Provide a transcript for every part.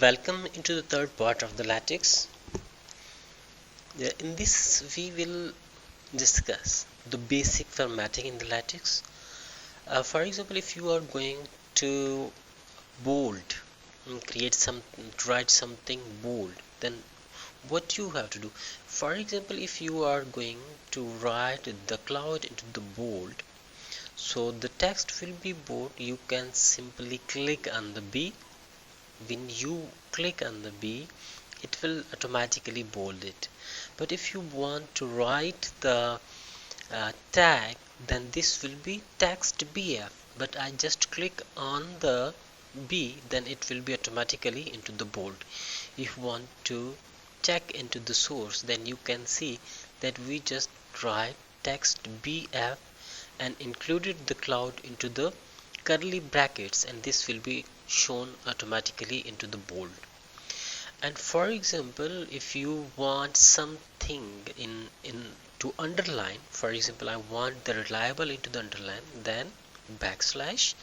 Welcome into the third part of the latex. In this we will discuss the basic formatting in the latex. For example, if you are going to bold, write something bold, then what you have to do. For example, if you are going to write the cloud into the bold, so the text will be bold, you can simply click on the B. When you click on the B, it will automatically bold it. But if you want to write the tag, then this will be text BF. But I just click on the B, then it will be automatically into the bold. If you want to check into the source, then you can see that we just write text BF and included the cloud into the curly brackets, and this will be shown automatically into the bold. And for example, if you want something in to underline, for example, I want the reliable into the underline, then backslash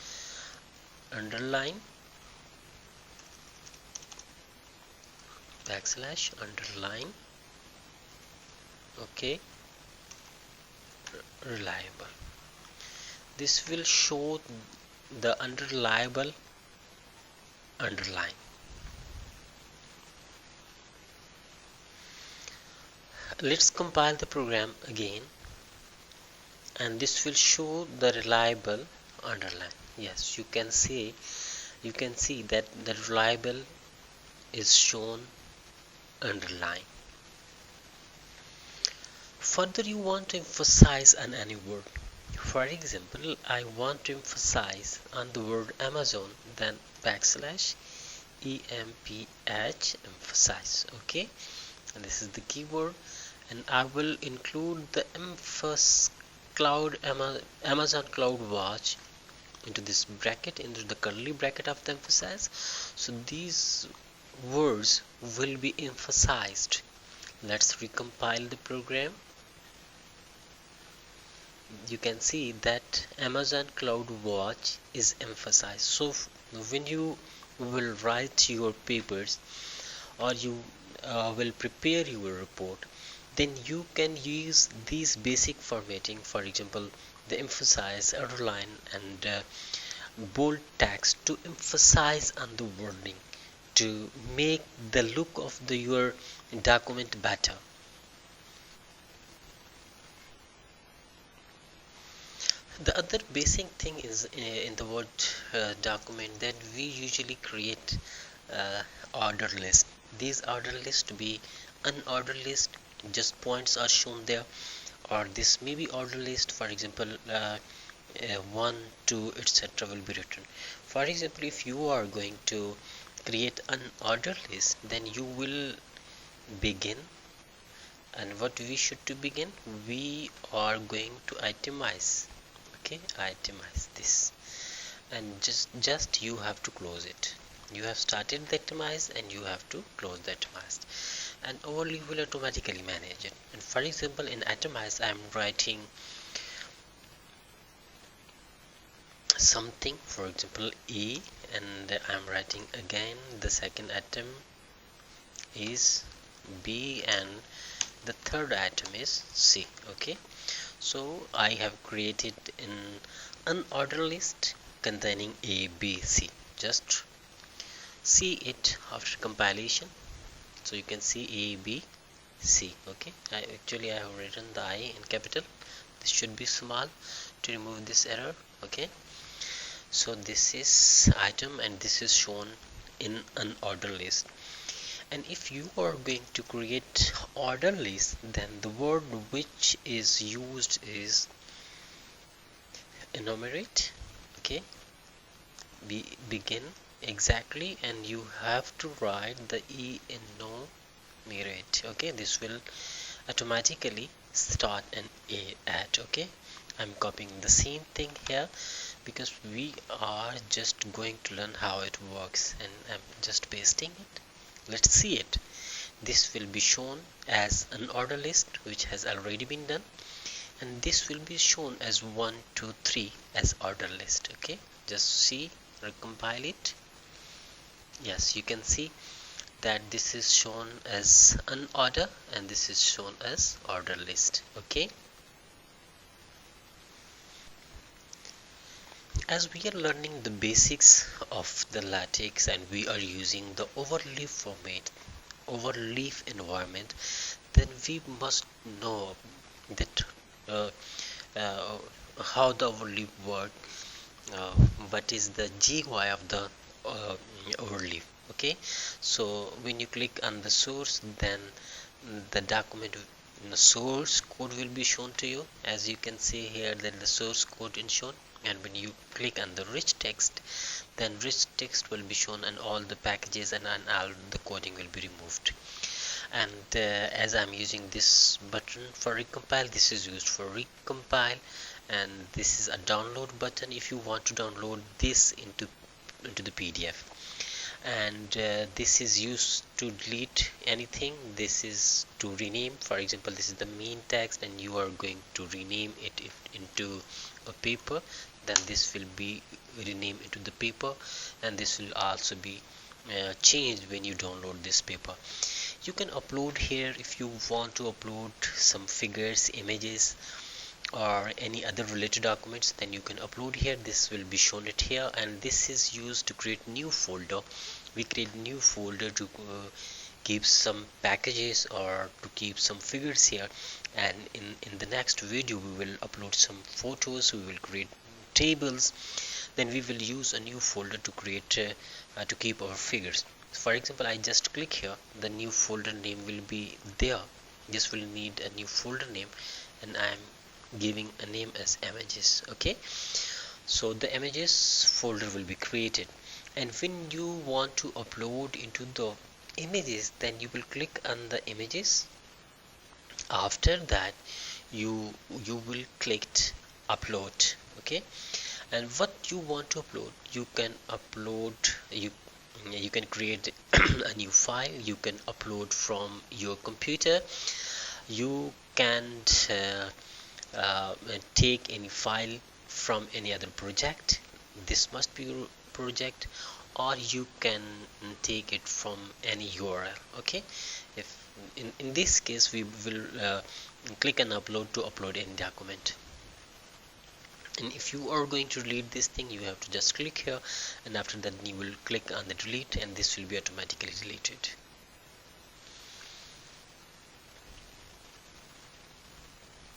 underline okay, reliable. This will show the unreliable underline. Let's compile the program again, and this will show the reliable underline. Yes, you can see that the reliable is shown underline. Further, you want to emphasize on any word. For example, I want to emphasize on the word Amazon, then backslash EMPH emphasize. Okay, and this is the keyword, and I will include the Amazon Cloud Watch into this bracket, into the curly bracket of the emphasize. So these words will be emphasized. Let's recompile the program. You can see that Amazon Cloud Watch is emphasized. So when you will write your papers or you will prepare your report, then you can use these basic formatting. For example, the emphasize, underline and bold text to emphasize on the wording, to make the look of your document better. The other basic thing is in the Word document that we usually create order list. These order list be unordered list, just points are shown there, or this may be order list. For example, 1, 2, etc. will be written. For example, if you are going to create an order list, then you will begin, and what we should to begin, we are going to itemize. Okay, itemize this, and just you have to close it. You have started the itemize and you have to close the itemize, and overlay will automatically manage it. And for example, in itemize I am writing something, for example E, and I am writing again the second item is B and the third item is C. Okay, so I have created an order list containing A, B, C. Just see it after compilation. So you can see A, B, C. Okay, I have written the I in capital. This should be small to remove this error. Okay, so this is item and this is shown in an order list. And if you are going to create order list, then the word which is used is enumerate. Okay, begin exactly, and you have to write the enumerate. Okay, this will automatically start an A at. Okay, I'm copying the same thing here because we are just going to learn how it works, and I'm just pasting it. Let's see it. This will be shown as an order list which has already been done, and this will be shown as 1, 2, 3 as order list. Okay, just see, recompile it, Yes, you can see that this is shown as an order and this is shown as order list. Okay, as we are learning the basics of the latex and we are using the overleaf format, overleaf environment, then we must know that how the overleaf work, what is the GUI of the overleaf. Okay, so when you click on the source, then the document, the source code will be shown to you. As you can see here that the source code is shown, and when you click on the rich text, then rich text will be shown and all the packages and all the coding will be removed. And as I'm using this button for recompile, this is used for recompile, and this is a download button if you want to download this into the PDF. And this is used to delete anything. This is to rename. For example, this is the main text and you are going to rename it into a paper, then this will be renamed into the paper, and this will also be changed when you download this paper. You can upload here if you want to upload some figures, images, or any other related documents, then you can upload here. This will be shown it here, and this is used to create new folder. We create new folder to keep some packages or to keep some figures here, and in the next video we will upload some photos, we will create tables, then we will use a new folder to create to keep our figures. For example, I just click here, the new folder name will be there. This will need a new folder name, and I'm giving a name as images. Okay, so the images folder will be created, and when you want to upload into the images, then you will click on the images. After that you will click upload. Okay, and what you want to upload, you can upload, you can create a new file, you can upload from your computer, you can take any file from any other project, this must be your project, or you can take it from any URL. Okay, if in this case we will click on upload to upload any document. And if you are going to delete this thing, you have to just click here, and after that you will click on the delete, and this will be automatically deleted.